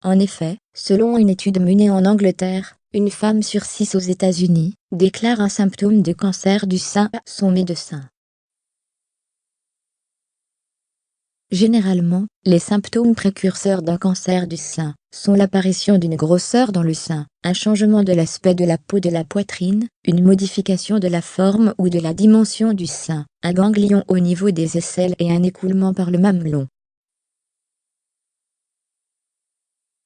En effet, selon une étude menée en Angleterre, une femme sur 6 aux États-Unis déclare un symptôme de cancer du sein à son médecin. Généralement, les symptômes précurseurs d'un cancer du sein sont l'apparition d'une grosseur dans le sein, un changement de l'aspect de la peau de la poitrine, une modification de la forme ou de la dimension du sein, un ganglion au niveau des aisselles et un écoulement par le mamelon.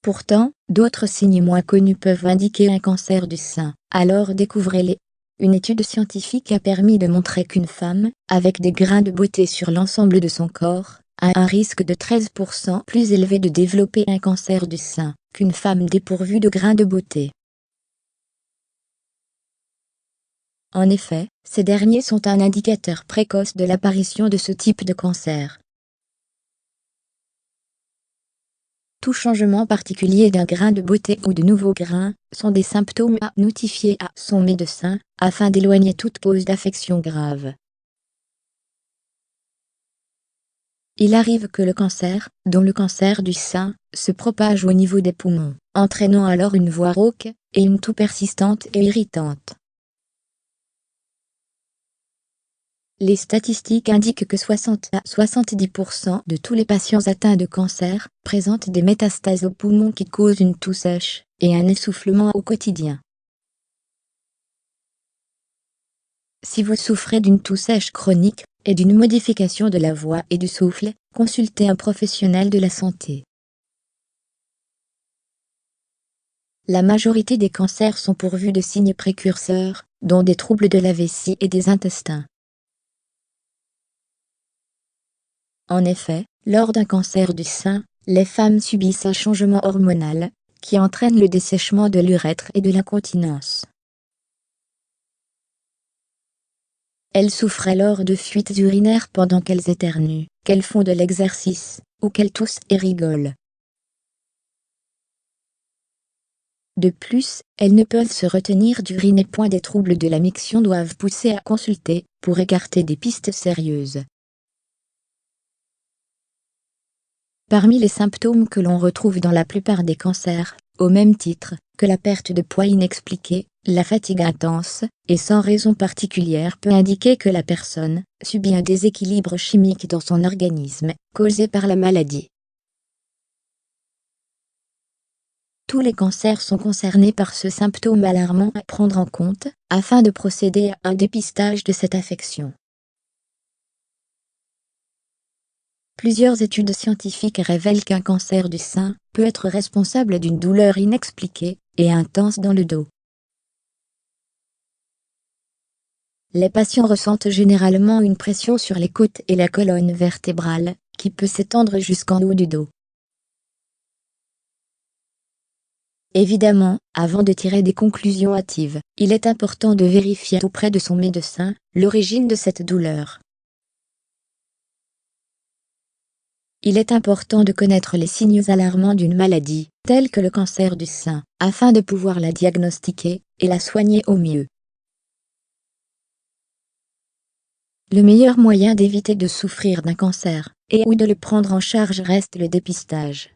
Pourtant, d'autres signes moins connus peuvent indiquer un cancer du sein, alors découvrez-les. Une étude scientifique a permis de montrer qu'une femme, avec des grains de beauté sur l'ensemble de son corps, a un risque de 13% plus élevé de développer un cancer du sein qu'une femme dépourvue de grains de beauté. En effet, ces derniers sont un indicateur précoce de l'apparition de ce type de cancer. Tout changement particulier d'un grain de beauté ou de nouveaux grains sont des symptômes à notifier à son médecin, afin d'éloigner toute cause d'affection grave. Il arrive que le cancer, dont le cancer du sein, se propage au niveau des poumons, entraînant alors une voix rauque et une toux persistante et irritante. Les statistiques indiquent que 60 à 70% de tous les patients atteints de cancer présentent des métastases aux poumons qui causent une toux sèche et un essoufflement au quotidien. Si vous souffrez d'une toux sèche chronique et d'une modification de la voix et du souffle, consultez un professionnel de la santé. La majorité des cancers sont pourvus de signes précurseurs, dont des troubles de la vessie et des intestins. En effet, lors d'un cancer du sein, les femmes subissent un changement hormonal qui entraîne le dessèchement de l'urètre et de l'incontinence. Elles souffrent alors de fuites urinaires pendant qu'elles éternuent, qu'elles font de l'exercice, ou qu'elles toussent et rigolent. De plus, elles ne peuvent se retenir d'uriner. Des troubles de la miction doivent pousser à consulter pour écarter des pistes sérieuses. Parmi les symptômes que l'on retrouve dans la plupart des cancers, au même titre que la perte de poids inexpliquée, la fatigue intense et sans raison particulière peut indiquer que la personne subit un déséquilibre chimique dans son organisme, causé par la maladie. Tous les cancers sont concernés par ce symptôme alarmant à prendre en compte, afin de procéder à un dépistage de cette affection. Plusieurs études scientifiques révèlent qu'un cancer du sein peut être responsable d'une douleur inexpliquée et intense dans le dos. Les patients ressentent généralement une pression sur les côtes et la colonne vertébrale, qui peut s'étendre jusqu'en haut du dos. Évidemment, avant de tirer des conclusions hâtives, il est important de vérifier auprès de son médecin l'origine de cette douleur. Il est important de connaître les signes alarmants d'une maladie, telle que le cancer du sein, afin de pouvoir la diagnostiquer et la soigner au mieux. Le meilleur moyen d'éviter de souffrir d'un cancer, et ou de le prendre en charge reste le dépistage.